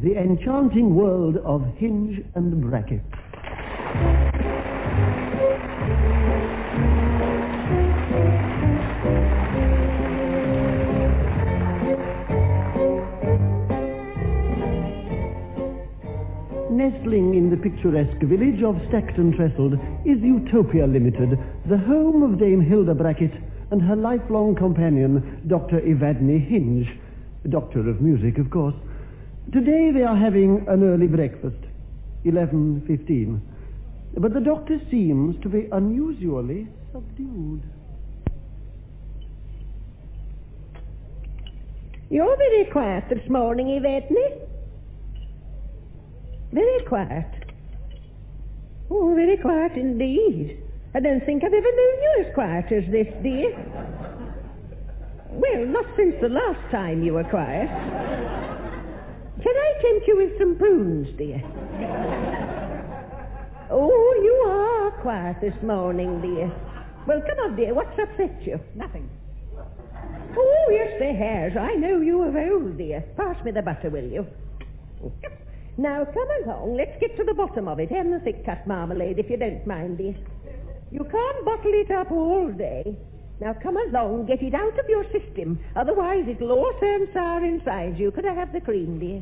The Enchanting World of Hinge and Bracket. Nestling in the picturesque village of Stackton Tressel is Utopia Limited, the home of Dame Hilda Bracket and her lifelong companion, Dr Evadne Hinge, Doctor of Music, of course. Today they are having an early breakfast, 11:15. But the doctor seems to be unusually subdued. You're very quiet this morning, Evadne. Very quiet. Oh, very quiet indeed. I don't think I've ever known you as quiet as this, dear. Well, not since the last time you were quiet. Can I tempt you with some prunes, dear? Oh, you are quiet this morning, dear. Well, come on, dear. What's upset you? Nothing. Oh, yes, the hairs. I know you of old, dear. Pass me the butter, will you? Now, come along. Let's get to the bottom of it. And the thick-cut marmalade, if you don't mind, dear. You can't bottle it up all day. Now, come along. Get it out of your system. Otherwise, it'll all turn sour inside you. Could I have the cream, dear?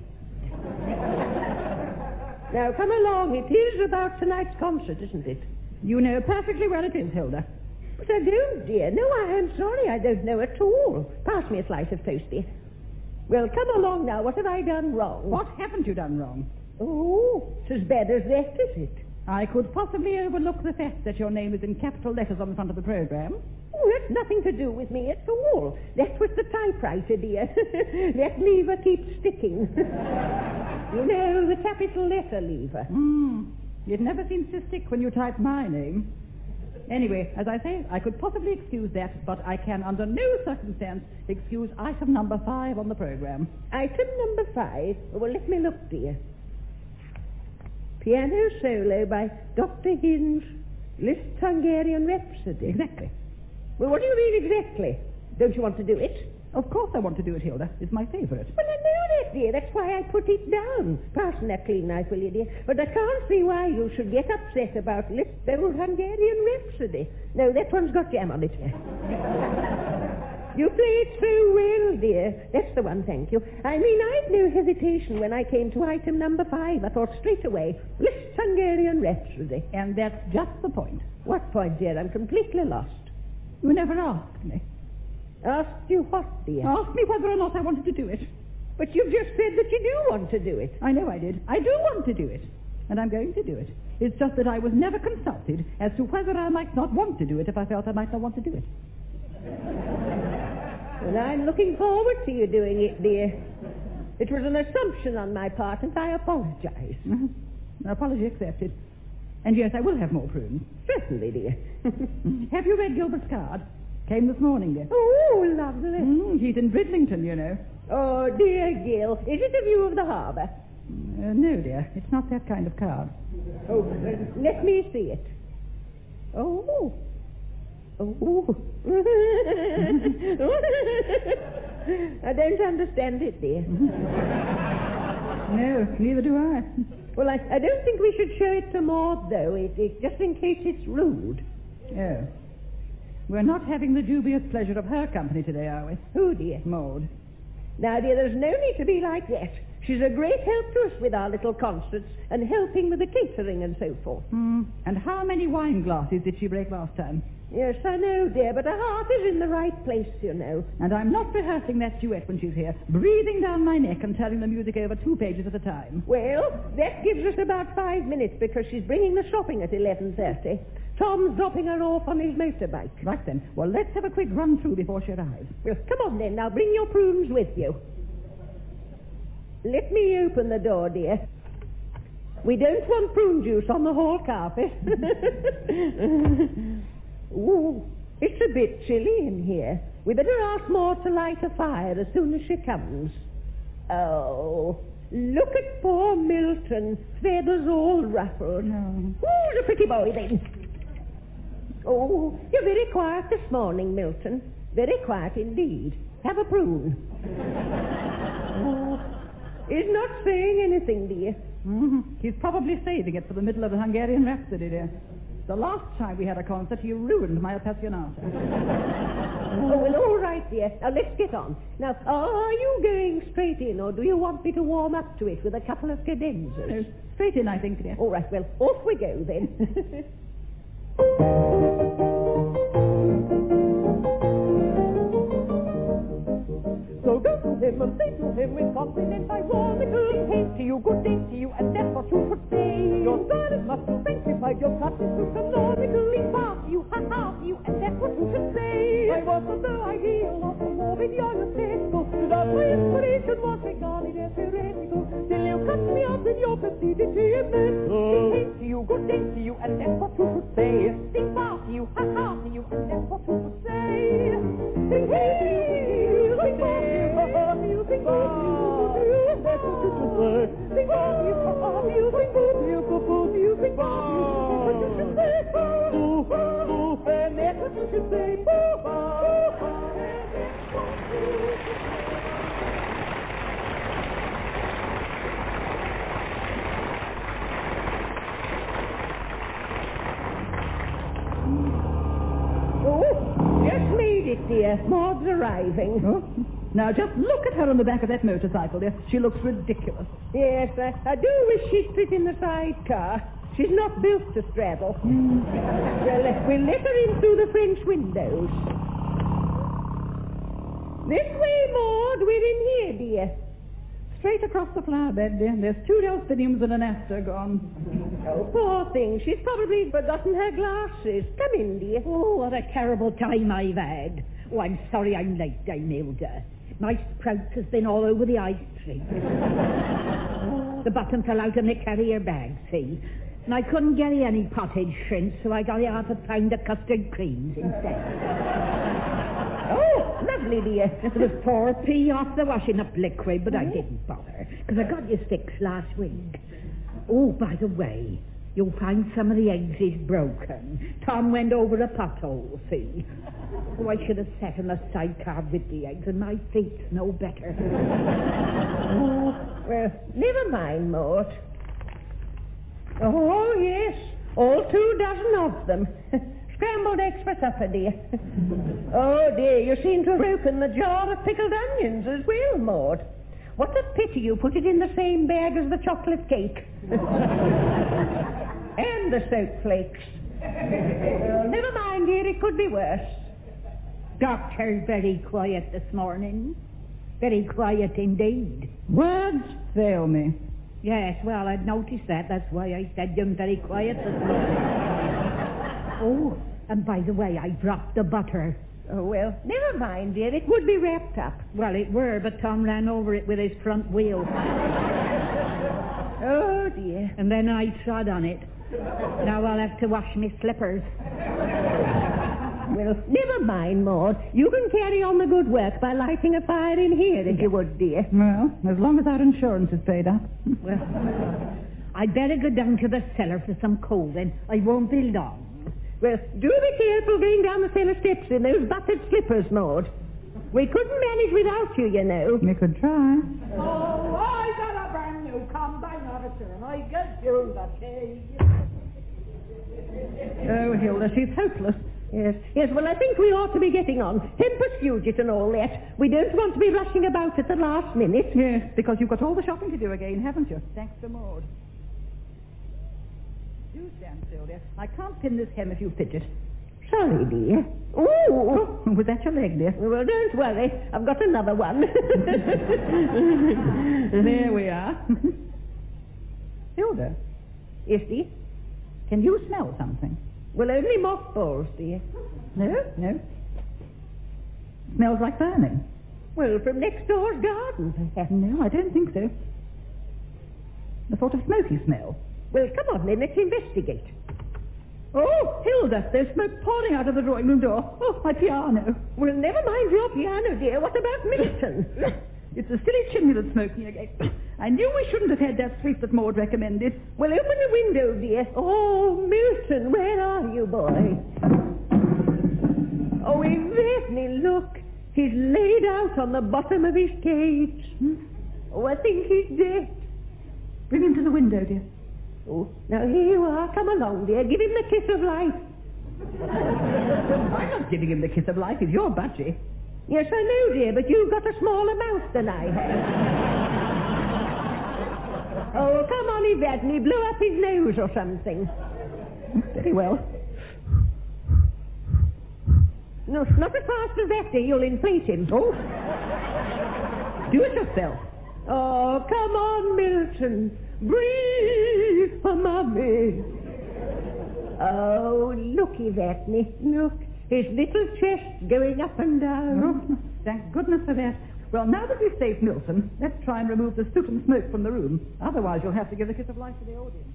Now, come along. It is about tonight's concert, isn't it? You know perfectly well it is, Hilda. But I don't, dear. No, I am sorry. I don't know at all. Pass me a slice of toast, dear. Well, come along now. What have I done wrong? What haven't you done wrong? Oh, it's as bad as that, is it? I could possibly overlook the fact that your name is in capital letters on the front of the programme. Oh, that's nothing to do with me at all. That was the typewriter, dear. That lever keeps sticking. You know, the capital letter lever. It never seems to stick when you type my name. Anyway, as I say, I could possibly excuse that, but I can under no circumstance excuse item number 5 on the programme. Item number 5? Well, let me look, dear. Piano solo by Dr Hinge, Liszt's Hungarian Rhapsody. Exactly. Well, what do you mean exactly? Don't you want to do it? Of course I want to do it, Hilda. It's my favourite. Well, I know that, dear. That's why I put it down. Pass me that clean knife, will you, dear? But I can't see why you should get upset about Liszt's old Hungarian Rhapsody. No, that one's got jam on it. You play it so well, dear. That's the one, thank you. I mean, I'd no hesitation when I came to item number 5. I thought straight away, Liszt's Hungarian Rhapsody. And that's just the point. What point, dear? I'm completely lost. You never asked me. Asked you what, dear? Asked me whether or not I wanted to do it. But you've just said that you do want to do it. I know I did. I do want to do it. And I'm going to do it. It's just that I was never consulted as to whether I might not want to do it if I felt I might not want to do it. Well, I'm looking forward to you doing it, dear. It was an assumption on my part, and I apologize. Apology accepted. And yes, I will have more prunes. Certainly, dear. Have you read Gilbert's card? Came this morning, dear. Oh, lovely. He's in Bridlington, you know. Oh, dear Gil. Is it a view of the harbour? No, dear. It's not that kind of card. Oh, let me see it. Oh. Oh. I don't understand it, dear. No, neither do I. Well, I don't think we should show it to Maud, though, just in case it's rude. Oh. We're not having the dubious pleasure of her company today, are we? Who, dear? Maud. Now, dear, there's no need to be like that. She's a great help to us with our little concerts and helping with the catering and so forth. And how many wine glasses did she break last time? Yes, I know, dear, but her heart is in the right place, you know. And I'm not rehearsing that duet when she's here, breathing down my neck and turning the music over 2 pages at a time. Well, that gives us about 5 minutes because she's bringing the shopping at 11:30. Tom's dropping her off on his motorbike. Right then. Well, let's have a quick run-through before she arrives. Well, come on then. Now bring your prunes with you. Let me open the door, dear. We don't want prune juice on the hall carpet. Ooh, it's a bit chilly in here. We better ask Maud to light a fire as soon as she comes. Oh, look at poor Milton. Feathers all ruffled. No. Who's a pretty boy then? Oh, you're very quiet this morning, Milton. Very quiet indeed. Have a prune. Oh, He's not saying anything, dear. Mm-hmm. He's probably saving it for the middle of the Hungarian Rhapsody, dear. The last time we had a concert, he ruined my Appassionata. Oh, well, all right, dear. Now, let's get on. Now, are you going straight in, or do you want me to warm up to it with a couple of cadenzas? No, straight in, I think, dear. All right, well, off we go, then. So go to him and say to him with confidence, I want a good day to you, good day to you, and that's what you should say. Your style must be sanctified, your touch is too canonically far to you, ha-ha to you, and that's what you should say. I wasn't the ideal of a morbid young aesthetical, without my inspiration was regarded as heretical, till you cut me off in your placidity and then to you, good day to you, and that's what you should say. Sing far to you, ha-ha to you, and that's what you should say. Sing hey, sing far. Just made it, dear. Maud's arriving. Oh. Now, just look at her on the back of that motorcycle, dear. She looks ridiculous. Yes, I do wish she'd sit in the sidecar. She's not built to straddle. Well, we'll let her in through the French windows. This way, Maud. We're in here, dear. Straight across the flower bed, dear. There's 2 delphiniums and an aster gone. Oh, poor thing. She's probably forgotten her glasses. Come in, dear. Oh, what a terrible time I've had. Oh, I'm sorry I'm late, Dame Hilda. My sprout has been all over the ice cream. The button fell out of my carrier bag, see? And I couldn't get any pottage shrimp, so I got half a pound of custard creams instead. Oh, lovely, dear. There was 4p off the washing up liquid, but I didn't bother, because I got you fixed last week. Oh, by the way, you'll find some of the eggs is broken. Tom went over a pothole, see? Oh, I should have sat in the sidecar with the eggs, and my feet's no better. Oh, well, never mind, Maud. Oh, yes, all 2 dozen of them. Scrambled eggs for supper, dear. Oh, dear, you seem to have broken the jar of pickled onions as well, Maud. What a pity you put it in the same bag as the chocolate cake. And the soap flakes. Well, never mind, dear, it could be worse. Doctor, very quiet this morning. Very quiet indeed. Words fail me. Yes, well, I'd noticed that. That's why I said you're very quiet this morning. Oh, and by the way, I dropped the butter. Oh, well, never mind, dear. It would be wrapped up. Well, it were, but Tom ran over it with his front wheel. Oh, dear. And then I trod on it. Now I'll have to wash my slippers. Well, never mind, Maud. You can carry on the good work by lighting a fire in here, if you would, dear. Well, as long as our insurance is paid up. Well, I'd better go down to the cellar for some coal, then. I won't be long. Well, do be careful going down the cellar steps in those buttered slippers, Maud. We couldn't manage without you, you know. We could try. Oh, I got a brand new combine officer, and I get you the key. Oh, Hilda, she's hopeless. Yes, well, I think we ought to be getting on. Tempus fugit and all that. We don't want to be rushing about at the last minute. Yes, because you've got all the shopping to do again, haven't you? Thanks to Maud. Do stand still, dear. I can't pin this hem if you fidget. Sorry, dear. Ooh. Oh, was that your leg, dear? Well, don't worry. I've got another one. There we are. Hilda. Yes, dear? Can you smell something? Well, only mothballs, dear. No. Smells like burning. Well, from next door's garden, perhaps. No, I don't think so. A sort of smoky smell. Well, come on then, let's investigate. Oh, Hilda, there's smoke pouring out of the drawing room door. Oh, my piano. Well, never mind your piano, dear. What about Milton? It's the silly chimney that's smoking again. I knew we shouldn't have had that sweep that Maud recommended. Well, open the window, dear. Oh, Milton, where are you, boy? Oh, Evadne, look. He's laid out on the bottom of his cage. Oh, I think he's dead. Bring him to the window, dear. Oh, now here you are. Come along, dear. Give him the kiss of life. I'm not giving him the kiss of life. He's your budgie. Yes, I know, dear, but you've got a smaller mouth than I have. Oh, come on, Evadne. Blow up his nose or something. Very well. No, not as fast as that, dear. You'll inflate him. Oh. Do it yourself. Oh, come on, Milton. Breathe for Mummy. Oh, look, Evadne. Look. His little chest going up and down. Oh, thank goodness for that. Well, now that we've saved Milton, let's try and remove the soot and smoke from the room. Otherwise, you'll have to give the kiss of life to the audience.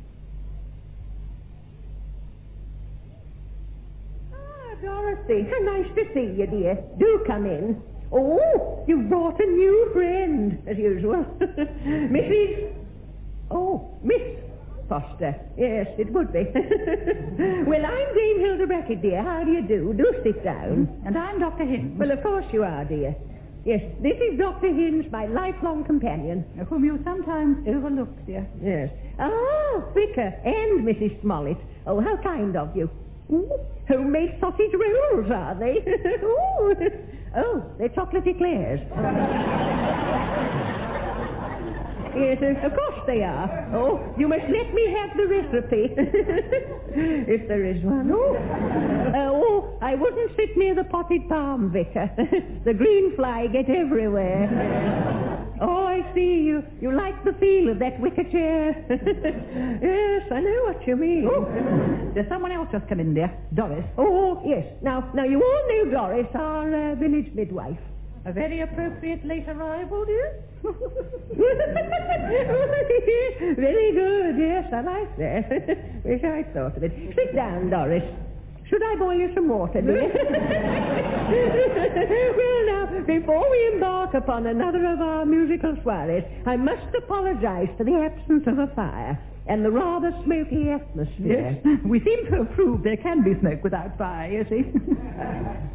Ah, Dorothy, how nice to see you, dear. Do come in. Oh, you've brought a new friend, as usual. Mrs. Oh, Miss Foster. Yes, it would be. Well, I'm Dame Hilda Bracket, dear. How do you do? Do sit down. And I'm Dr. Hinge. Well, of course you are, dear. Yes, this is Dr. Hinge, my lifelong companion. Whom you sometimes overlook, dear. Yes. Ah, Vicar and Mrs. Smollett. Oh, how kind of you. Ooh, homemade sausage rolls, are they? Ooh. Oh, they're chocolate eclairs. Yes, of course they are. Oh, you must let me have the recipe. If there is one. Oh, I wouldn't sit near the potted palm, Vicar. The green fly get everywhere. Oh, I see. You like the feel of that wicker chair. Yes, I know what you mean. Oh, there's someone else just come in there. Doris. Oh, yes. Now you all know Doris, our village midwife. A very appropriate late arrival, dear. Very good, yes, I like that. Wish I'd thought of it. Sit down, Doris. Should I boil you some water, dear? Well, now, before we embark upon another of our musical soirees, I must apologize for the absence of a fire and the rather smoky atmosphere. Yes, we seem to have proved there can be smoke without fire, you see.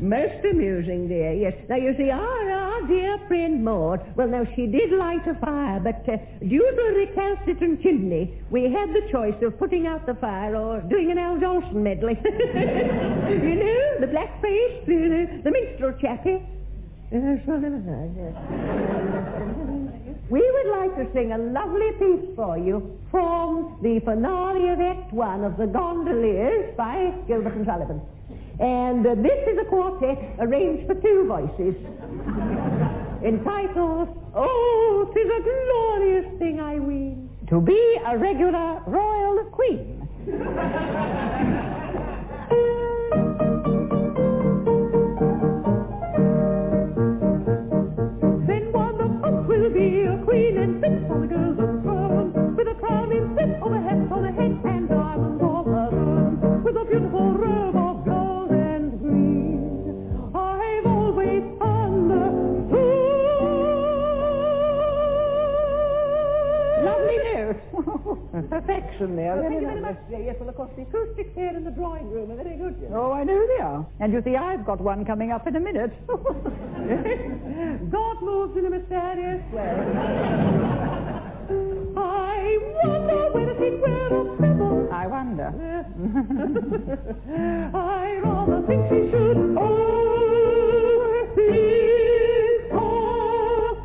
Most amusing, dear, yes. Now, you see, our dear friend Maud, well, now, she did light a fire, but due to a recalcitrant chimney, we had the choice of putting out the fire or doing an Al Jolson medley. You know, the blackface, the minstrel chappie. We would like to sing a lovely piece for you from the finale of Act 1 of The Gondoliers by Gilbert and Sullivan. And this is a quartet arranged for two voices, entitled, Oh, 'tis a glorious thing, I ween, to be a regular royal queen. Will be a queen and sit on the golden throne, with a crown in set on the head and diamonds all around, with a beautiful robe of gold and green. I've always understood. Lovely note. Perfection there. Thank you very much. Yes, well, of course, the acoustics here in the drawing room are very good. Oh, I know they are. And you see, I've got one coming up in a minute. God moves in a mysterious way. I wonder whether it will tremble. I wonder. I rather think she should.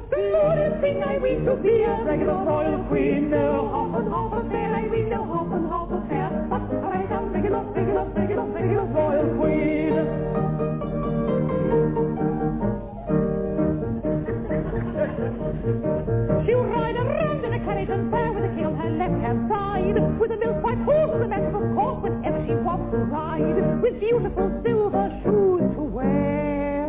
The glorious thing I ween to be a regular royal queen. No half and half affair, I ween no half and half affair, but I am regular royal queen. She'll ride around in a carriage and pair with a key on her left-hand side, with a milk-white horse and a massive of course whenever she wants to ride, with beautiful silver shoes to wear.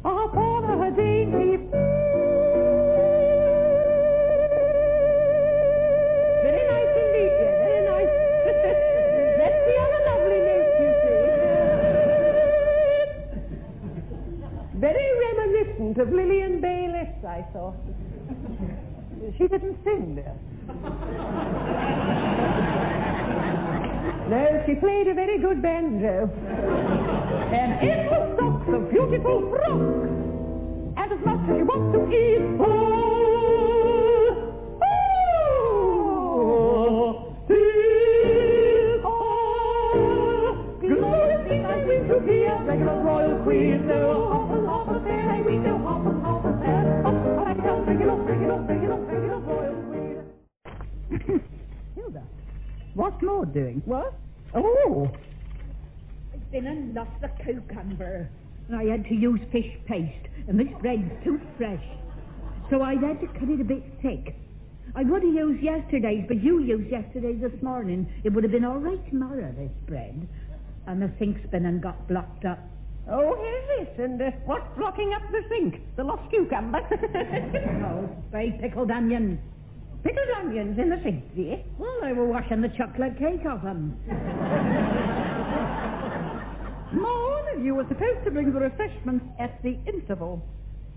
Upon her dainty feet. Very nice indeed, dear, very nice. That's the other lovely note, you see. Very reminiscent of Lillian Bayliss, I thought. She didn't sing there. No, she played a very good banjo. And in the socks of beautiful frock, and quite as much as you want to eat. Glorious thing I win to be a regular royal queen. No hop a fair, I win no hop a fair. I can regular royal queen. Hilda, what's Maud doing? What? Oh, I've been and lost the cucumber. And I had to use fish paste, and this bread's too fresh. So I had to cut it a bit thick. I would have used yesterday's, but you used yesterday's this morning. It would have been all right tomorrow, this bread. And the sink's been and got blocked up. oh, here's this. And what's blocking up the sink? The lost cucumber. Oh, very pickled onions. Pickled onions in the sink, dear. Well, they were washing the chocolate cake off them. Maud, you were supposed to bring the refreshments at the interval.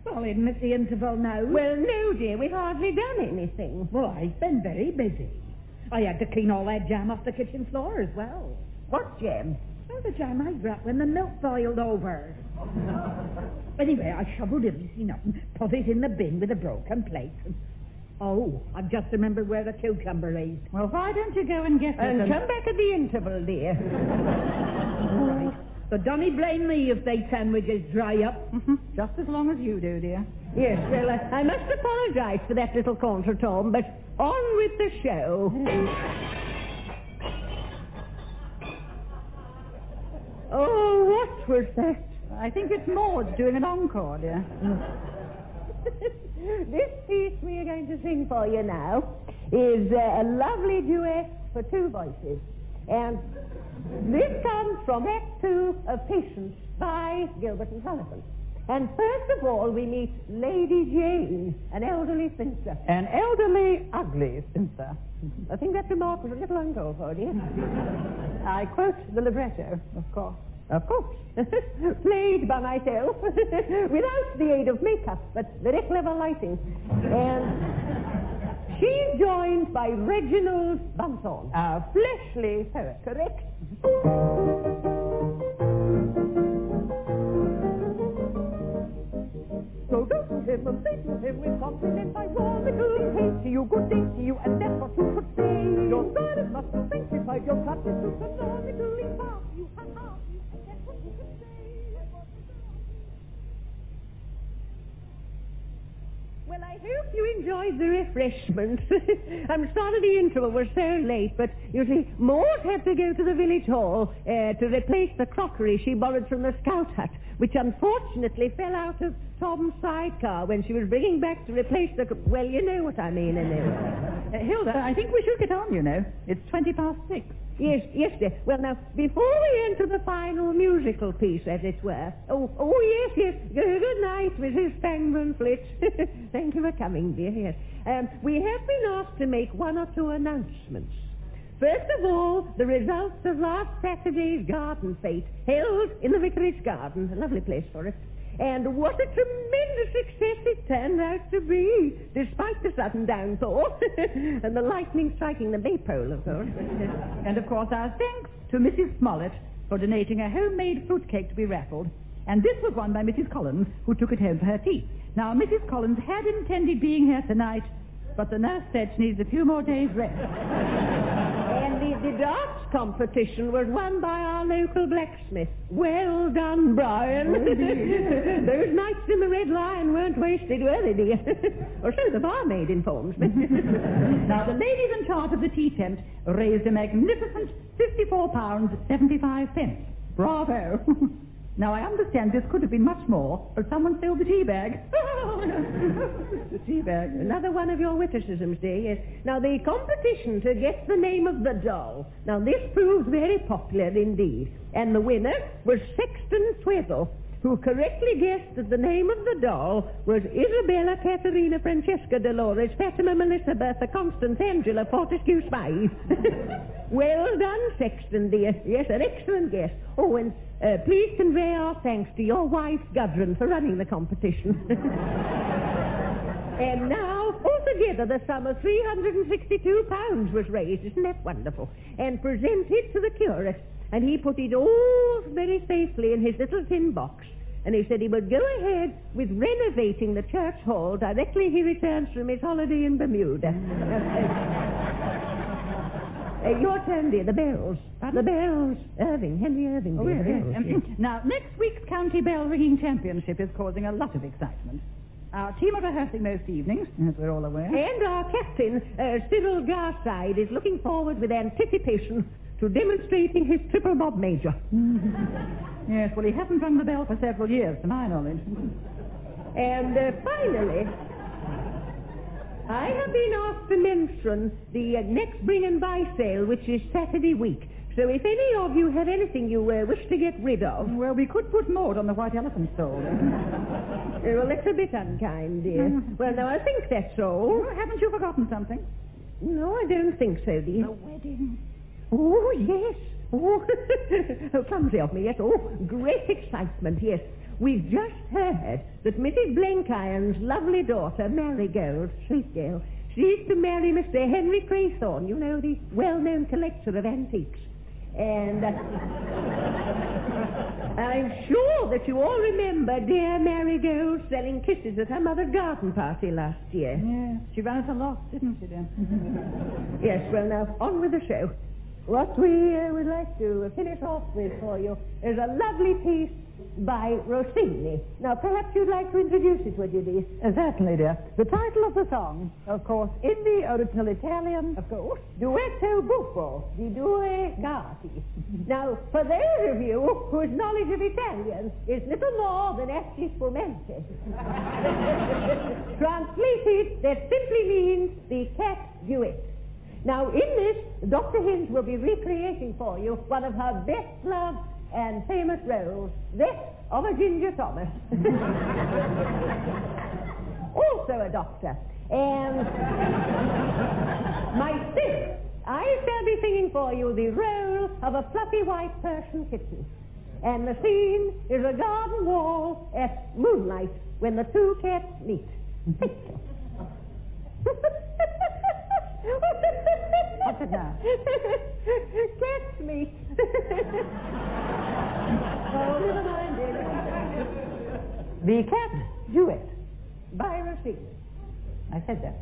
Well, isn't it the interval now? Well, no, dear, we've hardly done anything. Well, I've been very busy. I had to clean all that jam off the kitchen floor as well. What jam? Oh, the jam I brought when the milk boiled over. Anyway, I shoveled everything up and put it in the bin with a broken plate. Oh, I've just remembered where the cucumber is. Well, why don't you go and get it? And come back at the interval, dear. All right. But don't you blame me if they sandwiches dry up. Just as long as you do, dear. Yes, well, I must apologize for that little contretemps, but on with the show. Oh, what was that? I think it's Maud doing an encore, dear. This piece we are going to sing for you now is a lovely duet for two voices. And this comes from Act 2 of Patience by Gilbert and Sullivan. And first of all, we meet Lady Jane, an elderly spinster. An elderly, ugly spinster. I think that remark was a little uncalled for, dear. I quote the libretto, of course. Of course. Played by myself, without the aid of makeup, but very clever lighting. And she's joined by Reginald Bunthorne, our fleshly poet. Correct? So go to him and say to him with confidence, I want a good hate to you, good day to you, and that's what you should say. Your service must be sanctified, your cut is to canonically pass you, ha-ha, and that's what you should say. Well, I hope you enjoyed the refreshments. I'm sorry the interval was so late, but you see, Maud had to go to the village hall to replace the crockery she borrowed from the scout hut, which unfortunately fell out of Tom's sidecar when she was bringing back to replace the... Well, you know what I mean, anyway. Hilda, I think we should get on, you know. It's 6:20. Yes, dear. Well, now, before we enter the final musical piece, as it were... Oh, yes. Good night, Mrs. Pangman Flitch. Thank you for coming, dear. Yes. We have been asked to make one or two announcements. First of all, the results of last Saturday's garden fete, held in the Vicarage Garden. A lovely place for it. And what a tremendous success it turned out to be, despite the sudden downpour and the lightning striking the maypole, of course. And, of course, our thanks to Mrs. Smollett for donating a homemade fruitcake to be raffled. And this was won by Mrs. Collins, who took it home for her tea. Now, Mrs. Collins had intended being here tonight, but the nurse said she needs a few more days' rest. And the darts competition was won by our local blacksmith. Well done, Brian. Those nights in the Red Lion weren't wasted, were they, dear? Or so the barmaid informs me. Now, the ladies in charge of the tea tent raised a magnificent £54.75. Bravo. Now, I understand this could have been much more, but someone stole the tea bag. The tea bag. Another one of your witticisms, dear, yes. Now, the competition to guess the name of the doll. Now, this proved very popular indeed. And the winner was Sexton Tressel, who correctly guessed that the name of the doll was Isabella, Caterina, Francesca, Dolores, Fatima, Melissa, Bertha, Constance, Angela, Fortescue, Spies. Well done, Sexton, dear. Yes, an excellent guess. Oh, and please convey our thanks to your wife, Gudrun, for running the competition. And now, altogether, the sum of £362 was raised. Isn't that wonderful? And presented to the curate. And he put it all very safely in his little tin box. and he said he would go ahead with renovating the church hall directly he returns from his holiday in Bermuda. Your turn, dear. The bells. Pardon? The bells. Henry Irving, dear. Yes, The yes. bells, yes. Now, next week's County Bell Ringing Championship is causing a lot of excitement. Our team are rehearsing most evenings, as we're all aware. And our captain, Cyril Garside, is looking forward with anticipation to demonstrating his triple bob major. Yes, well, he hasn't rung the bell for several years, to my knowledge. And finally, I have been asked to mention the next bring and buy sale, which is Saturday week. So if any of you have anything you wish to get rid of... Well, we could put Maud on the White Elephant stall. Well, that's a bit unkind, dear. Well, now, I think that's all. Oh, haven't you forgotten something? No, I don't think so, dear. The wedding. Oh, yes. Oh, oh, clumsy of me, yes. Oh, great excitement, yes. We've just heard that Mrs. Blenkiron's lovely daughter, Marigold, sweet girl, she's to marry Mr. Henry Craythorne, you know, the well-known collector of antiques. And I'm sure that you all remember dear Marigold selling kisses at her mother's garden party last year. Yes, she ran us a lot, didn't she, dear? Yes, well, now, on with the show. What we would like to finish off with for you is a lovely piece by Rossini. Now, perhaps you'd like to introduce it, would you, dear? Certainly, dear. The title of the song, of course, in the original Italian, Of course. Duetto buffo di due gatti. Now, for those of you whose knowledge of Italian is little more than esci spumante, translated, that simply means the cat duet. Now, in this, Dr. Hinge will be recreating for you one of her best-loved and famous roles, that of a Ginger Thomas. Also a doctor. And myself, I shall be singing for you the role of a fluffy white Persian kitten. And the scene is a garden wall at moonlight when the two cats meet. What's it now? Cats meet. Oh, never mind, dear. The cat duet. By Rossini. I said that.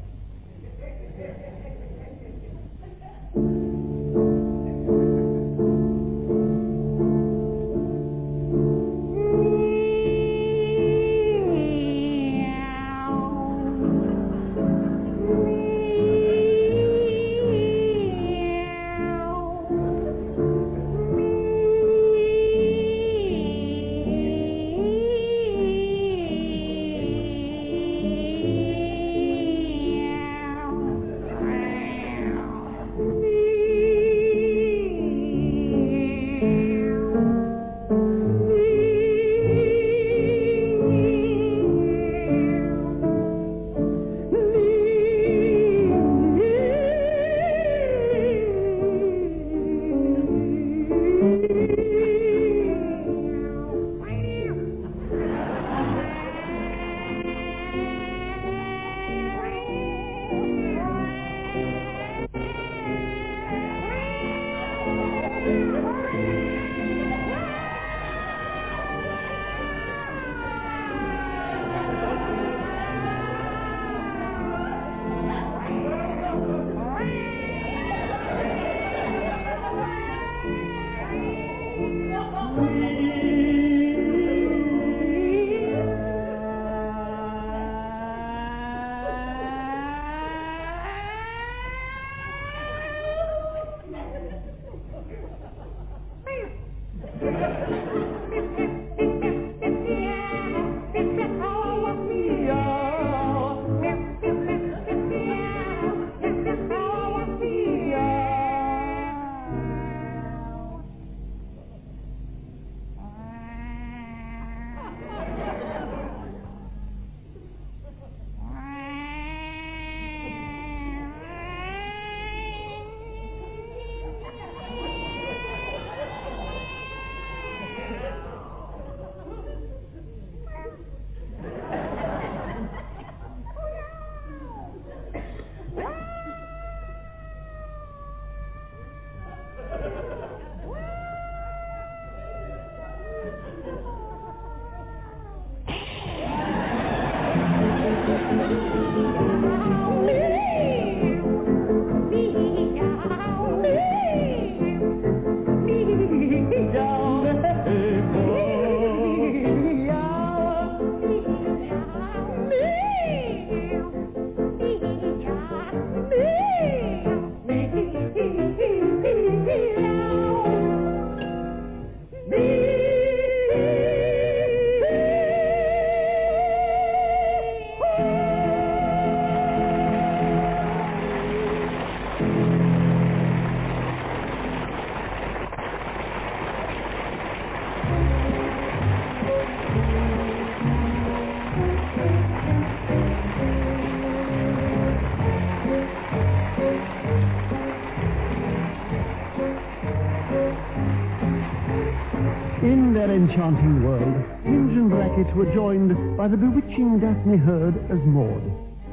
their enchanting world, Hinge and Bracket were joined by the bewitching Daphne Heard as Maud.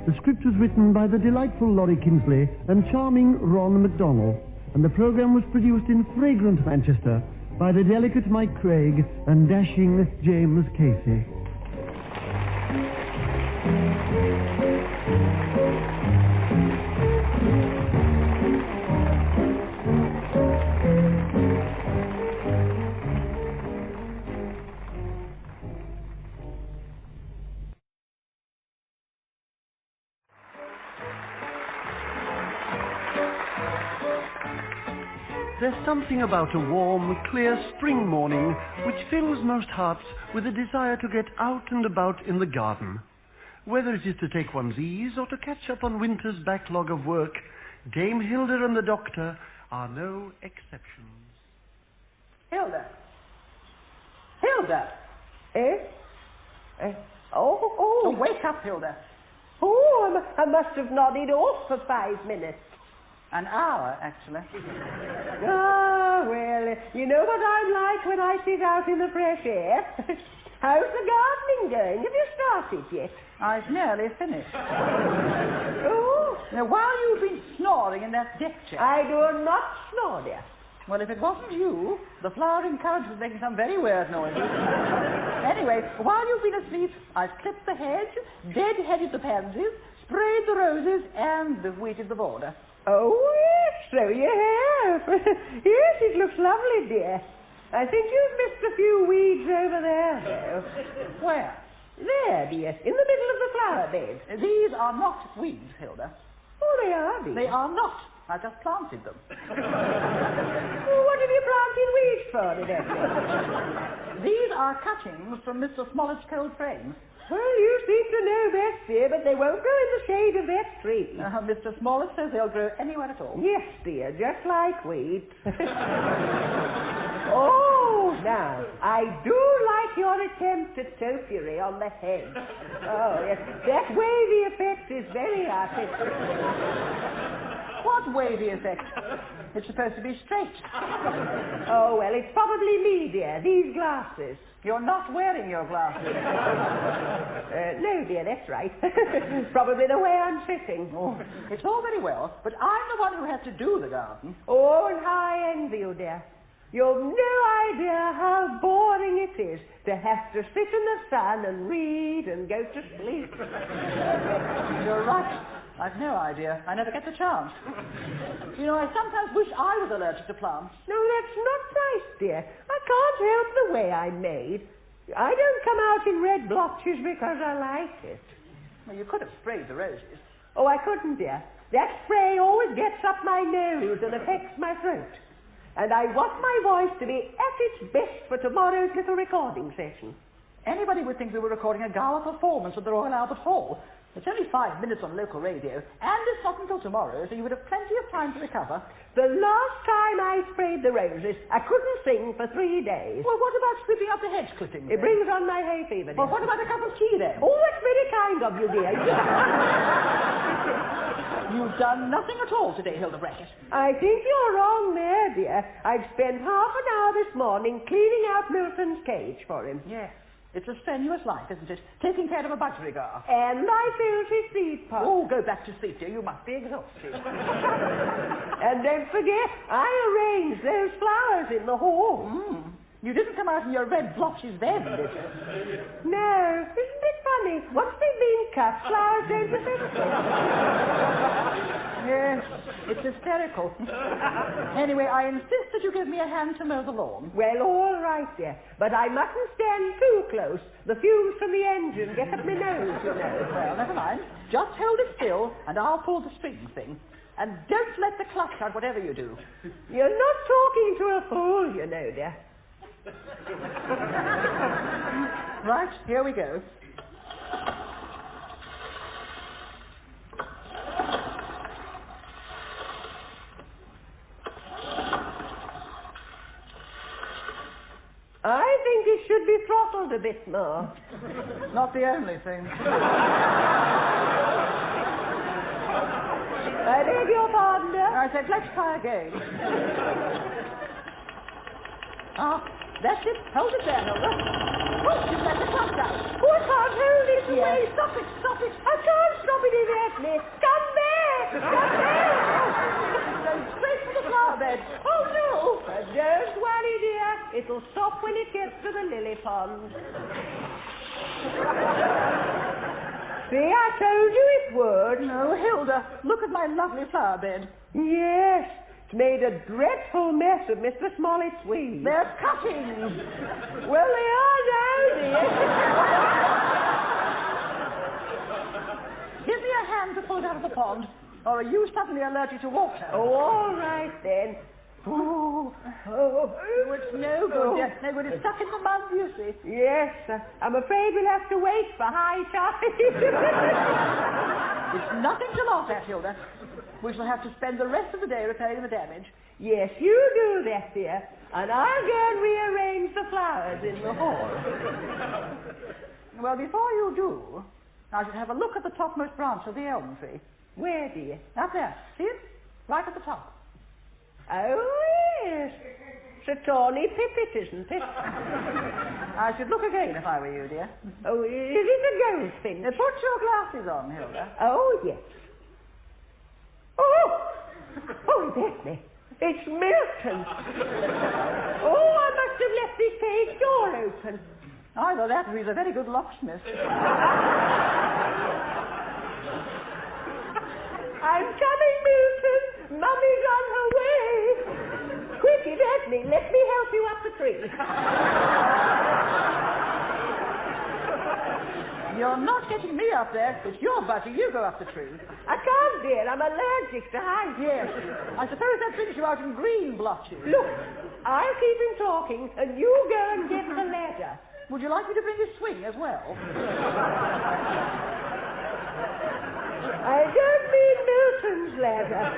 The script was written by the delightful Lawrie Kinsley and charming Ron McDonnell, and the programme was produced in fragrant Manchester by the delicate Mike Craig and dashing James Casey. There's something about a warm, clear spring morning which fills most hearts with a desire to get out and about in the garden. Whether it is to take one's ease or to catch up on winter's backlog of work, Dame Hilda and the Doctor are no exceptions. Hilda? Hilda? Eh? Oh, wake up, Hilda. Oh, I must have nodded off for 5 minutes. An hour, actually. Ah, well, you know what I'm like when I sit out in the fresh air. How's the gardening going? Have you started yet? I've nearly finished. Oh. Now, while you've been snoring in that deck chair... I do not snore, dear. Well, if it wasn't you, the flowering currant was making some very weird noises. Anyway, while you've been asleep, I've clipped the hedge, dead-headed the pansies, sprayed the roses, and weeded the border. Oh, yes, so you have. Yes, it looks lovely, dear. I think you've missed a few weeds over there, though. Where? There, dear, in the middle of the flower bed. These are not weeds, Hilda. Oh, they are, dear. They are not. I just planted them. Well, what have you planted weeds for, Rebecca? These are cuttings from Mr. Smollett's cold frame. Well, you seem to know best, dear, but they won't grow in the shade of that tree. Mr. Smollett says they'll grow anywhere at all. Yes, dear, just like weeds. Oh, now, I do like your attempt at topiary on the head. Oh, yes, that wavy effect is very artistic. What wavy effect? It's supposed to be straight. Oh, well, it's probably me, dear, these glasses. You're not wearing your glasses. No, dear, that's right. Probably the way I'm sitting. Oh, it's all very well, but I'm the one who has to do the garden. Oh, and I envy you, dear. You've no idea how boring it is to have to sit in the sun and read and go to sleep. You're right. I've no idea. I never get the chance. You know, I sometimes wish I was allergic to plants. No, that's not nice, dear. I can't help the way I'm made. I don't come out in red blotches because I like it. Well, you could have sprayed the roses. Oh, I couldn't, dear. That spray always gets up my nose and affects my throat. And I want my voice to be at its best for tomorrow's little recording session. Anybody would think we were recording a gala performance at the Royal Albert Hall. It's only 5 minutes on local radio, and it's not until tomorrow, so you would have plenty of time to recover. The last time I sprayed the roses, I couldn't sing for 3 days. Well, what about sweeping up the hedge clippings? It brings on my hay fever, dear. Well, what about a cup of tea, then? Oh, that's very kind of you, dear. You've done nothing at all today, Hilda Bracket. I think you're wrong there, dear. I've spent half an hour this morning cleaning out Milton's cage for him. Yes. It's a strenuous life, isn't it? Taking care of a budgerigar. And I filled his seed pot. Oh, go back to sleep, dear. You must be exhausted. And don't forget, I arranged those flowers in the hall. You didn't come out in your red blotches then, did you? No. Isn't it funny? Once they've been cut, flowers don't affect them. Yes, it's hysterical. Anyway, I insist that you give me a hand to mow the lawn. Well, all right, dear. But I mustn't stand too close. The fumes from the engine get up my nose, you know. Well, never mind. Just hold it still, and I'll pull the string thing. And don't let the clutch out, whatever you do. You're not talking to a fool, you know, dear. Right, here we go. I think it should be throttled a bit more. Not the only thing. I beg your pardon, dear. I said, let's try again. That's it. Hold it there, Hilda. Oh, she's let the clock down. Oh, I can't hold it Away. yet. Stop it, stop it. I can't stop it, Evadne. Come back! Come back! Going straight for the flower bed. Oh, no! Don't worry, dear. It'll stop when it gets to the lily pond. See, I told you it would. No, Hilda, look at my lovely flower bed. Yes. It's made a dreadful mess of Mr. Smollett's weeds. They're cuttings. Well, they are now, dear. Give me a hand to pull it out of the pond, or are you suddenly allergic to water? Oh, all right, then. Oh, it's no good, dear. No good. It's stuck in the mud, you see. Yes, I'm afraid we'll have to wait for high tide. It's nothing to laugh at, Hilda. We shall have to spend the rest of the day repairing the damage. Yes, you do that, dear. And I'll go and rearrange the flowers in the hall. Well, before you do, I should have a look at the topmost branch of the elm tree. Where, dear? Up there. See it? Right at the top. Oh, yes. It's a tawny pipit, isn't it? I should look again if I were you, dear. Oh, is it a goldfinch? Put your glasses on, Hilda. Oh, yes. Oh! Oh, Daphne. It's Milton. Oh, I must have left this cage door open. Either that or he's a very good locksmith. I'm coming, Milton. Mummy's on her way. Quick, Evadne, let me help you up the tree. You're not getting me up there. It's your budgie. You go up the tree. I can't, dear. I'm allergic to heights. Yes. I suppose that brings you out in green blotches. Look, I'll keep him talking, and you go and get the ladder. Would you like me to bring his swing as well? I don't mean Milton's ladder.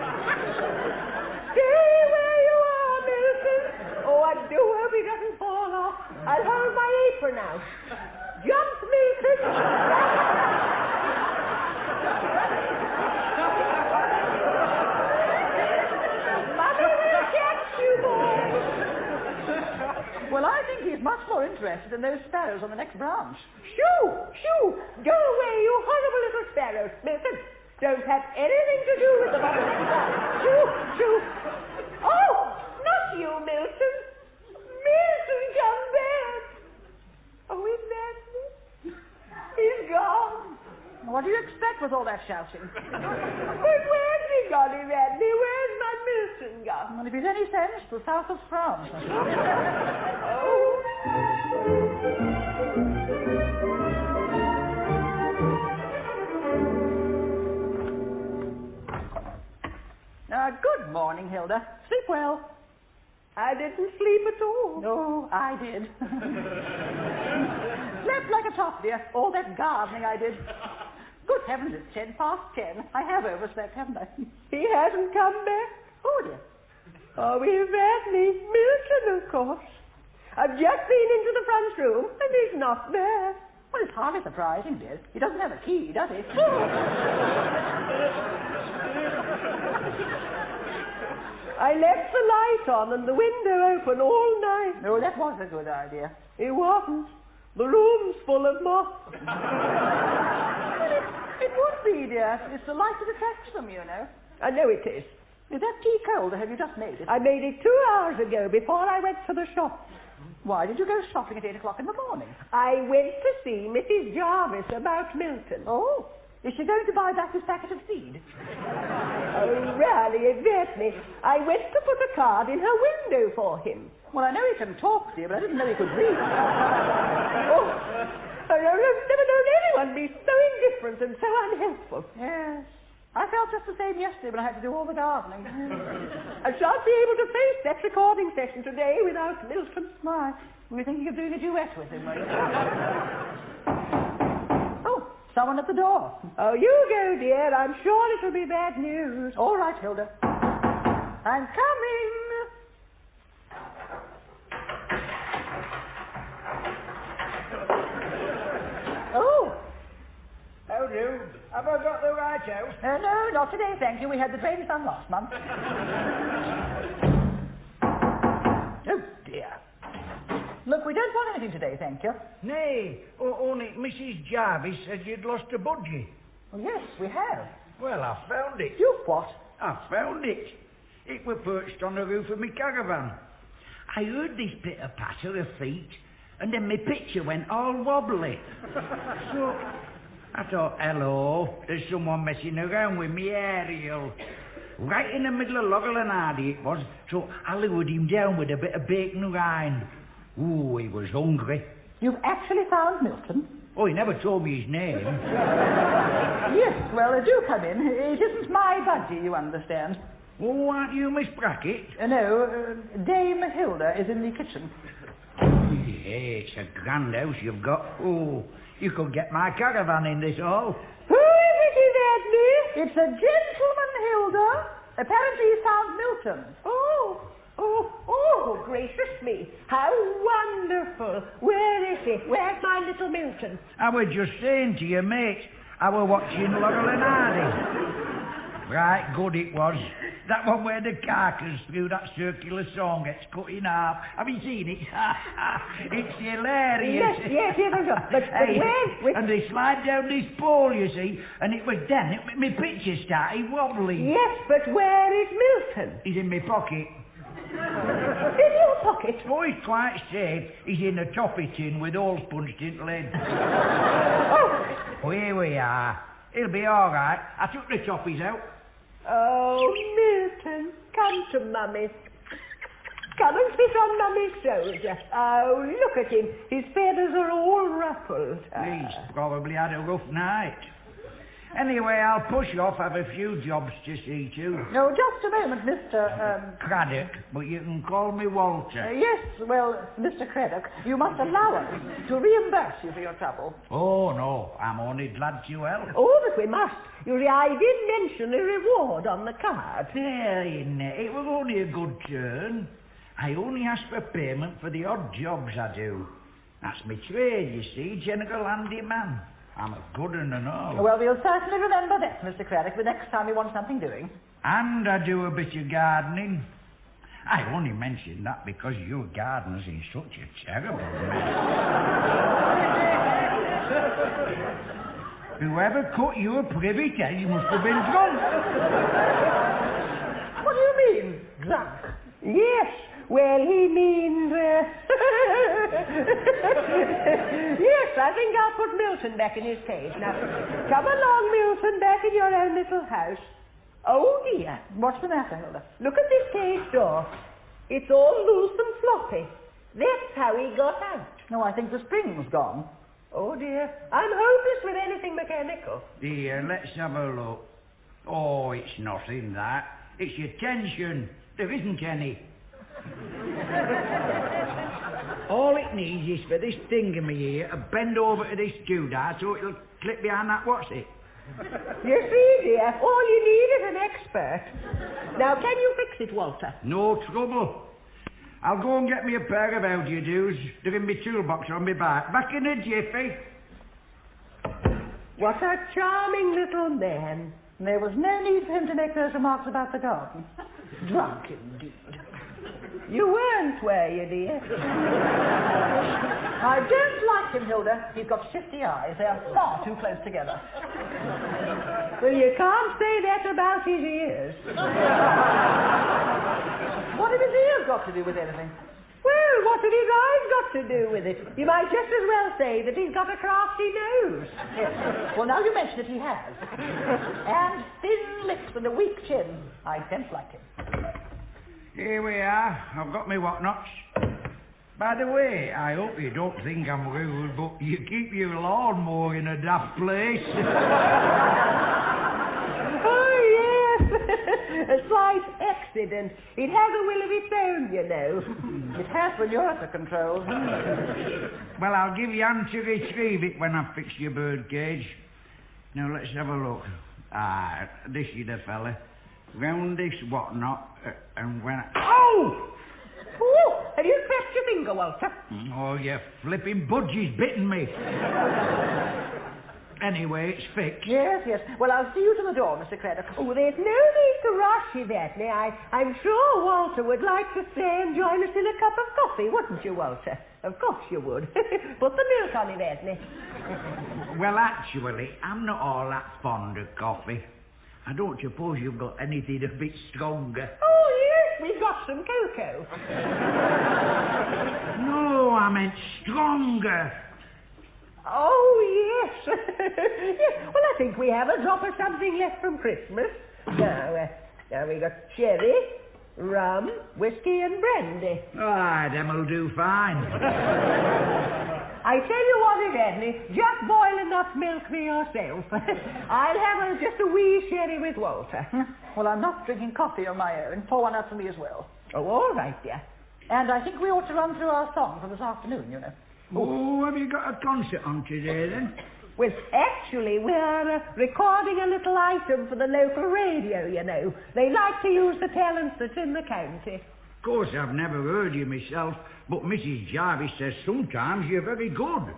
Stay where you are, Milton. Oh, I do hope he doesn't fall off. I'll hold my apron out. Jump, Milton. Mother will catch you, boy. Well, I think he's much more interested in those sparrows on the next branch. Shoo! Shoo! Go away, you horrible little sparrows. Milton, don't have anything to do with the bottom of the branch. Shoo! Shoo! Oh! Not you, Milton. Milton, come back. Oh, is that me? He's gone. What do you expect with all that shouting? But where's he gone, Evadne? Where's my Milton gone? Well, if he's any sense, the south of France. Good morning, Hilda. Sleep well. I didn't sleep at all. No, I did. Slept like a top, dear. All that gardening I did. Good heavens, it's 10 past 10. I have overslept, haven't I? He hasn't come back? Oh, dear. Oh, Evadne. Milton, of course. I've just been into the front room, and he's not there. Well, it's hardly surprising, dear. He doesn't have a key, does he? I left the light on and the window open all night. No, that was a good idea. It wasn't. The room's full of moths. It would be, dear. It's the light that attracts them, you know. I know it is. Is that tea cold, or have you just made it? I made it 2 hours ago before I went to the shop. Why did you go shopping at 8 o'clock in the morning? I went to see Mrs. Jarvis about Milton. Oh, is she going to buy back his packet of seed? Oh, really, Evadne. I went to put a card in her window for him. Well, I know he can talk, dear, but I didn't know he could read. Oh, I've never known anyone be so indifferent and so unhelpful. Yes. I felt just the same yesterday when I had to do all the gardening. I shan't be able to face that recording session today without Milton. Why? Were you thinking of doing a duet with him, were you? Oh, someone at the door. Oh, you go, dear. I'm sure it'll be bad news. All right, Hilda. I'm coming. Oh. How do? Have I got the right house? No, not today, thank you. We had the drains done last month. Oh, dear. Look, we don't want anything today, thank you. Nay, only Mrs. Jarvis said you'd lost a budgie. Oh, yes, we have. Well, I found it. You've what? I found it. It were perched on the roof of my caravan. I heard this pitter-patter of feet, and then my picture went all wobbly. So I thought, hello, there's someone messing around with me aerial. Right in the middle of Laurel and Hardy it was, so I lured him down with a bit of bacon rind. Ooh, he was hungry. You've actually found Milton? Oh, he never told me his name. Yes, well, do come in. It isn't my budgie, you understand. Oh, aren't you Miss Bracket? No, Dame Hilda is in the kitchen. Yeah, it's a grand house you've got. Oh, you could get my caravan in this hall. Who is it, Evadne? It's a gentleman, Hilda. Apparently he found Milton. Oh, gracious me. How wonderful. Where is he? Where's my little Milton? I was just saying to your mate, I were watching Laurel and Hardy. Right good it was. That one where the carcass through that circular song gets cut in half. Have you seen it? It's hilarious. Yes, but Hey, where? and they slide down this pole, you see, and it was then my picture started wobbling. Yes, but where is Milton? He's in my pocket. In your pocket? Oh, he's quite safe. He's in a toffee tin with holes punched into lead. Oh, here we are. He'll be all right. I took the toppies out. Oh, Milton, come to Mummy. Come and sit on Mummy's shoulder. Oh, look at him. His feathers are all ruffled. He's probably had a rough night. Anyway, I'll push off. Have a few jobs to see to. No, just a moment, Mr. Craddock, but you can call me Walter. Yes, well, Mr. Craddock, you must allow us to reimburse you for your trouble. Oh, no, I'm only glad to help. Oh, but we must. You see, I did mention a reward on the card. There, it was only a good turn. I only ask for payment for the odd jobs I do. That's my trade, you see, general handyman. I'm a good un and all. Well, we'll certainly remember that, Mr. Craddock, the next time you want something doing. And I do a bit of gardening. I only mention that because your garden's in such a terrible mess. Whoever cut your privet hedge must have been drunk. What do you mean, drunk? Yes, well, he means... Yes, I think I'll put Milton back in his cage. Now, come along, Milton, back in your own little house. Oh, dear. What's the matter, Hilda? Look at this cage door. It's all loose and floppy. That's how he got out. No, I think the spring's gone. Oh, dear. I'm hopeless with anything mechanical. Here, let's have a look. Oh, it's nothing, that. It's your tension. There isn't any. All it needs is for this thingamy here to bend over to this doodah so it'll clip behind that what's it. You see, dear, all you need is an expert. Now, can you fix it, Walter? No trouble. I'll go and get me a pair of how-do-you-do's. They're in my toolbox on my back. Back in a jiffy. What a charming little man. There was no need for him to make those remarks about the garden. Drunk, indeed. You weren't, were you, dear? I don't like him, Hilda. He's got shifty eyes. They are far too close together. Well, you can't say that about his ears. What have his ears got to do with anything? Well, what have his eyes got to do with it? You might just as well say that he's got a crafty nose. Yes. Well, now you mention it, he has. And thin lips and a weak chin. I don't like him. Here we are. I've got me whatnots. By the way, I hope you don't think I'm rude, but you keep your lawnmower in a daft place. Oh, yes. A slight accident. It has a will of its own, you know. It has when you're at the controls. Well, I'll give you hand to retrieve it when I fix your bird cage. Now, let's have a look. Ah, this is the fella. Round this whatnot, and when I... Oh! Oh! Have you scratched your finger, Walter? Oh, you flipping budgie's bitten me. Anyway, it's fixed. Yes. Well, I'll see you to the door, Mr. Craddock. Oh, there's no need to rush, Evadne. I'm sure Walter would like to stay and join us in a cup of coffee, wouldn't you, Walter? Of course you would. Put the milk on, Evadne. Well, actually, I'm not all that fond of coffee. I don't suppose you've got anything a bit stronger. Oh, yes, we've got some cocoa. No, I meant stronger. Oh, yes. Yes. Well, I think we have a drop of something left from Christmas. Now we got sherry, rum, whiskey and brandy. Ah, them'll do fine. I tell you what, Evadne, just boil enough milk for yourself. I'll have just a wee sherry with Walter. Well, I'm not drinking coffee on my own. Pour one out for me as well. Oh, all right, dear. And I think we ought to run through our song for this afternoon, you know. Oh, have you got a concert on today, then? Well, actually, we're recording a little item for the local radio, you know. They like to use the talent that's in the county. Of course, I've never heard you myself, but Mrs. Jarvis says sometimes you're very good.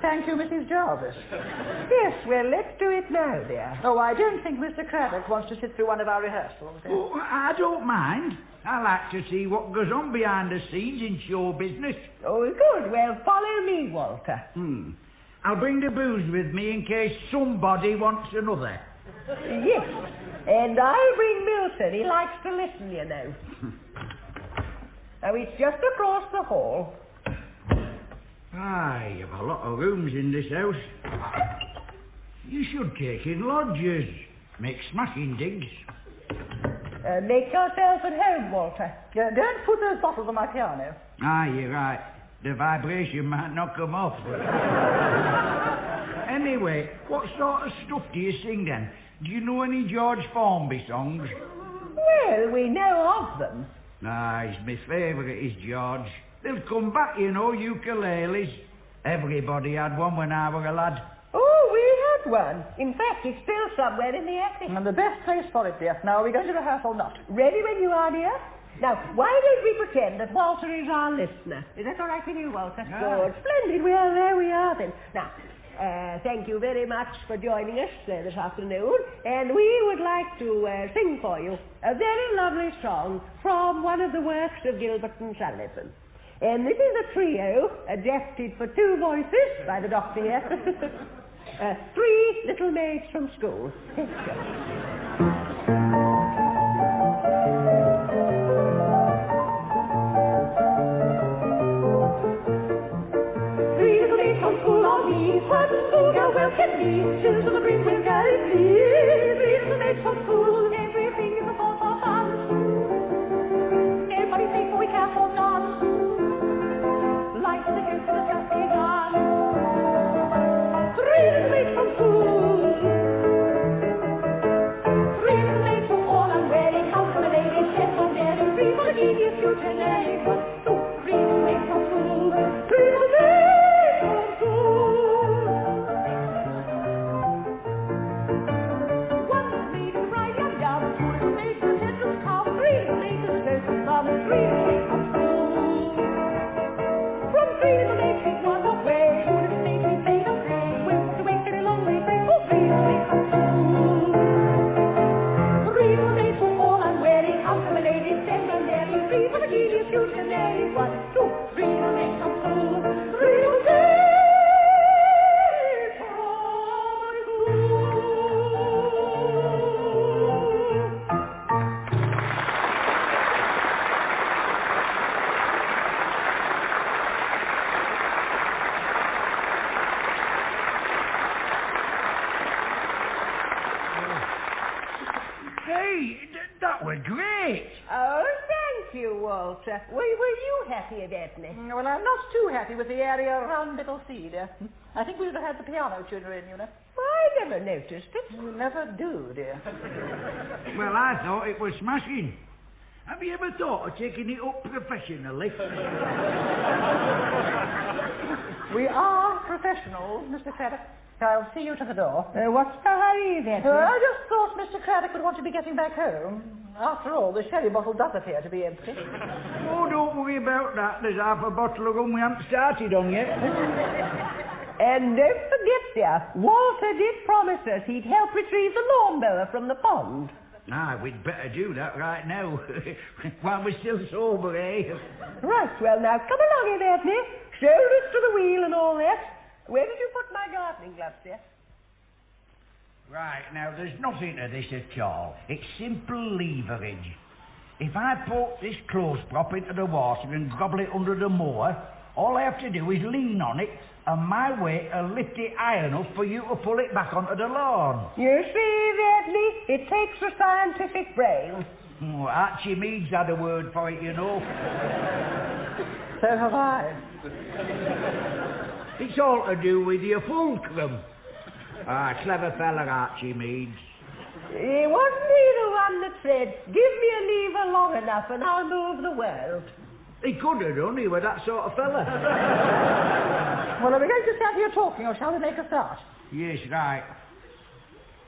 Thank you, Mrs. Jarvis. Yes, well, let's do it now, dear. Oh, I don't think Mr. Craddock wants to sit through one of our rehearsals. Oh, I don't mind. I like to see what goes on behind the scenes in show business. Oh, good. Well, follow me, Walter. I'll bring the booze with me in case somebody wants another. Yes, and I'll bring Milton. He likes to listen, you know. Now, it's just across the hall. Ah, you've a lot of rooms in this house. You should take in lodgers. Make smashing digs. Make yourself at home, Walter. Don't put those bottles on my piano. Ah, you're right. The vibration might knock them off. Anyway, what sort of stuff do you sing then? Do you know any George Formby songs? Well, we know of them. Ah, he's my favourite, is George. They'll come back, you know, ukuleles. Everybody had one when I were a lad. Oh, we had one. In fact, it's still somewhere in the attic. And the best place for it, dear. Now, are we going to rehearse or not? Ready when you are, dear? Now, why don't we pretend that Walter is our listener? Is that all right with you, Walter? Good. Splendid. Well, there we are then. Now, thank you very much for joining us this afternoon. And we would like to sing for you a very lovely song from one of the works of Gilbert and Sullivan. And this is a trio adapted for two voices by the doctor here. Three little maids from school. Three little maids from school are we, what schoolgirl well can be, shoes on the brim will carry free. Three little maids from school, everything is a source of fun. Everybody sing for we can't hold on. Life is a gift that just begun. Three little maids from school. Three little maids from all unwearing, house for the ladies, gentlemen, and three for the genius future name. Three little maids from school. Three little maids from school. One little maid is bright and young, two little maids with pencils carved, three little maids with skirts and thumb, three little maids from school. From three little maids we walk away, two little maids we made a pray, went away very long way back, oh, three little maids from school. Three little maids from all unwearing, house for the ladies, gentlemen, and three for the genius future name. 1, 2, 3 little maids from school. Three little maids from school. Hey, that were great. Oh, thank you, Walter. Were you happy, Evadne? Well, I'm not too happy with the area around Middle Sea, dear. I think we should have had the piano tuner in, you know. I never noticed it. You never do, dear. Well, I thought it was smashing. Have you ever thought of taking it up professionally? We are professionals, Mr. Craddock. I'll see you to the door. What's the hurry, Evadne? I just thought Mr. Craddock would want to be getting back home. After all, the sherry bottle does appear to be empty. Oh, don't worry about that. There's half a bottle of rum we haven't started on yet. And don't forget, dear, Walter did promise us he'd help retrieve the lawnmower from the pond. Ah, we'd better do that right now. While we're still sober, eh? Right, well, now, come along, Evadne. Shoulders to the wheel and all that. Where did you put my gardening gloves, dear? Right, now, there's nothing to this at all. It's simple leverage. If I put this clothes prop into the water and gobble it under the mower, all I have to do is lean on it, and my weight will lift it high enough for you to pull it back onto the lawn. You see, Evadne, it takes a scientific brain. Oh, Archimedes had a word for it, you know. So have I. It's all to do with your fulcrum. Ah, clever fella, Archimedes. Wasn't he the one that said, give me a lever long enough and I'll move the world? He could have done, he was that sort of fella. Well, are we going to stand here talking, or shall we make a start? Yes, right.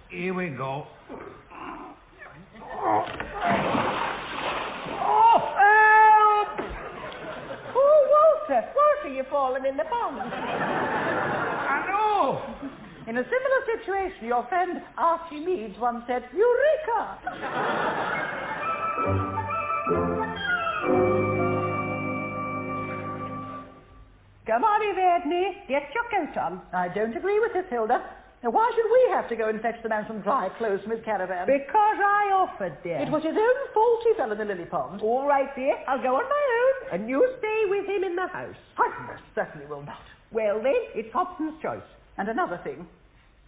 Here we go. Oh, help! Oh, Walter, you've fallen in the pond. I know. In a similar situation, your friend Archimedes once said, Eureka! Come on, Evadne, get your coat on. I don't agree with this, Hilda. Now, why should we have to go and fetch the man from dry clothes from his caravan? Because I offered, dear. It was his own fault he fell in the lily pond. All right, dear, I'll go on my own, and you stay with him in the house. I most certainly will not. Well, then, it's Hobson's choice. And another thing,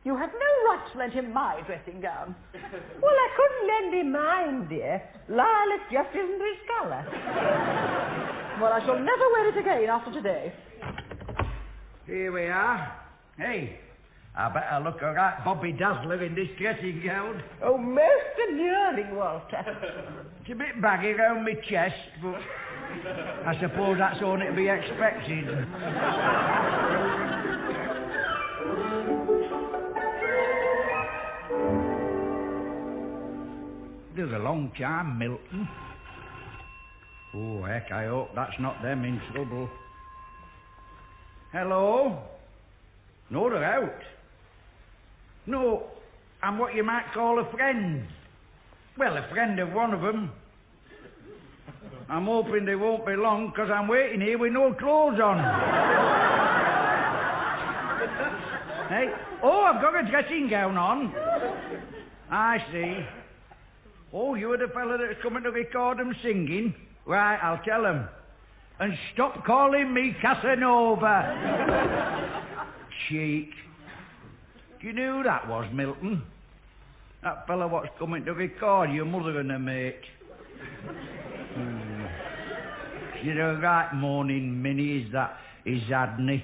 you had no right to lend him my dressing gown. Well, I couldn't lend him mine, dear. Lilac just isn't his colour. Well, I shall never wear it again after today. Here we are. Hey, I better look a right Bobby Dazzler in this dressing gown. Oh, most alluring, Walter. It's a bit baggy round my chest, but I suppose that's only to be expected. There's a long time, Milton. Oh, heck, I hope that's not them in trouble. Hello? No, they're out. No, I'm what you might call a friend. Well, a friend of one of them. I'm hoping they won't be long, because I'm waiting here with no clothes on. Hey? Oh, I've got a dressing gown on. I see. Oh, you're the fella that's coming to record them singing? Right, I'll tell them. And stop calling me Casanova. Cheek. Do you know who that was, Milton? That fella what's coming to record your mother and her mate. She's a right morning Minnie, is that Evadne.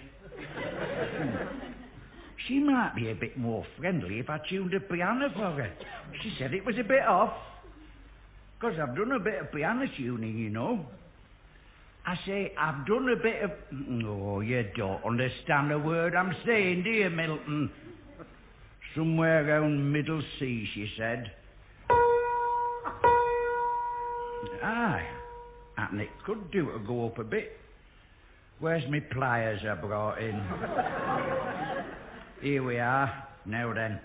She might be a bit more friendly if I tuned the piano for her. She said it was a bit off. 'Cause I've done a bit of piano tuning, you know. I say, I've done a bit of... Oh, you don't understand a word I'm saying, do you, Milton? Somewhere around Middle Sea, she said. Aye, and it could do to go up a bit. Where's me pliers I brought in? Here we are. Now then.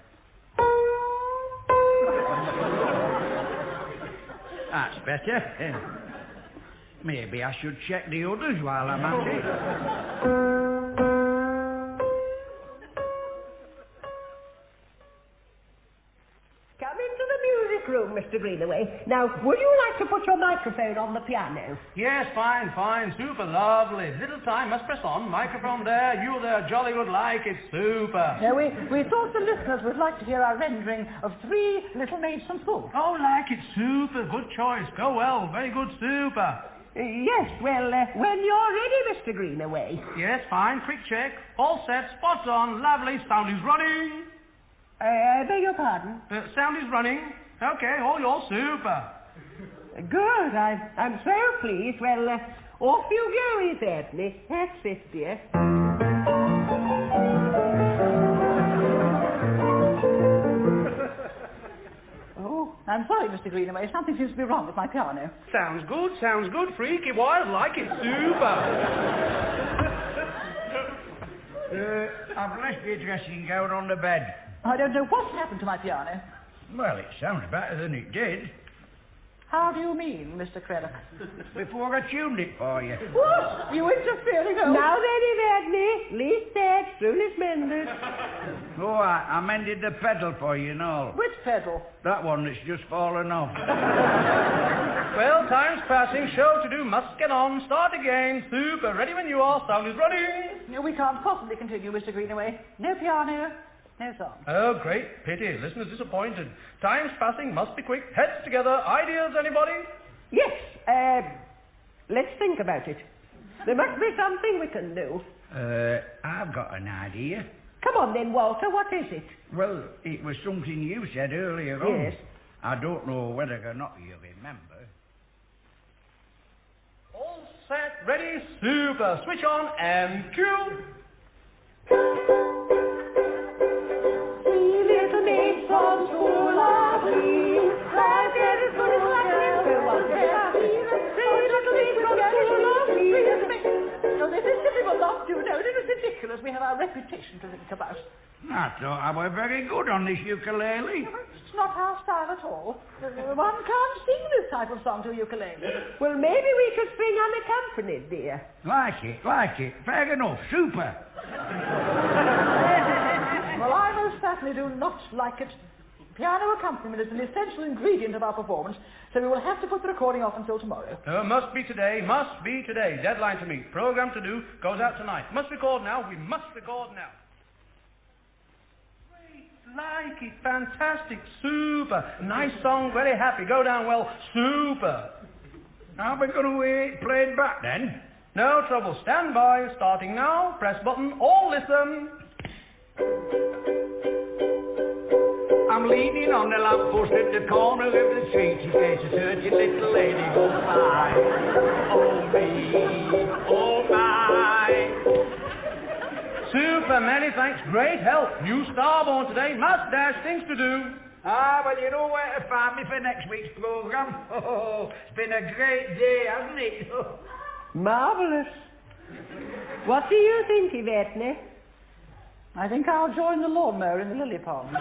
That's better. Maybe I should check the others while I'm at it. Come into the music room, Mr. Greenaway. Now, would you like to put your microphone on the piano? Yes, fine, super, lovely. Little time, must press on. Microphone there, you there, jolly good like, it's super. Now, we thought the listeners would like to hear our rendering of Three Little Maids from Suffolk. Oh, like it, super, good choice. Go well, very good, super. Yes, well, when you're ready, Mr. Greenaway. Yes, fine, quick check. All set, spot on, lovely, sound is running. I beg your pardon? Sound is running. Okay, all yours, super. Good, I'm so pleased. Well, off you go, Evadne. That's it, dear. Oh, I'm sorry, Mr. Greenaway. Something seems to be wrong with my piano. Sounds good, freaky, wild, like it, super. I've left your dressing gown on the bed. I don't know what's happened to my piano. Well, it sounds better than it did. How do you mean, Mr. Craddock? Before I tuned it for you. What? You interfering? Oh. Now then, Evadne, least said, soonest mended. Oh, I mended the pedal for you and all. Which pedal? That one that's just fallen off. Well, time's passing. Show to do. Must get on. Start again. Super. Ready when you are. Sound is running. No, we can't possibly continue, Mr. Greenaway. No piano, no song. Oh, great pity. Listeners disappointed. Time's passing. Must be quick. Heads together. Ideas, anybody? Yes, let's think about it. There must be something we can do. I've got an idea. Come on then, Walter, what is it? Well, it was something you said earlier on. Yes. I don't know whether or not you remember. All set. Ready. Super. Switch on and cue. Three little maids from school are free. Life is good as luck is good. Three little maids from school are free. No, this is difficult not to. No, it is ridiculous. We have our reputation to think about. I thought I were very good on this ukulele. It's not our style at all. One can't sing this type of song to a ukulele. Well, maybe we should sing unaccompanied, dear. Like it. Fair enough. Super. Well, I most certainly do not like it. Piano accompaniment is an essential ingredient of our performance, so we will have to put the recording off until tomorrow. Must be today. Must be today. Deadline to meet. Program to do. Goes out tonight. Must record now. We must record now. Like it, fantastic, super, nice song, very happy, go down well, super. Are we going to hear it played back then? No trouble, stand by, starting now, press button, all listen. I'm leaning on the lamppost at the corner of the street. She says a dirty little lady goes by. Oh me, oh my. Super, many thanks, great help. New starborn today, mustache, things to do. Well, you know where to find me for next week's programme. Oh, it's been a great day, hasn't it? Marvellous. What do you think, Evadne? I think I'll join the lawnmower in the lily pond.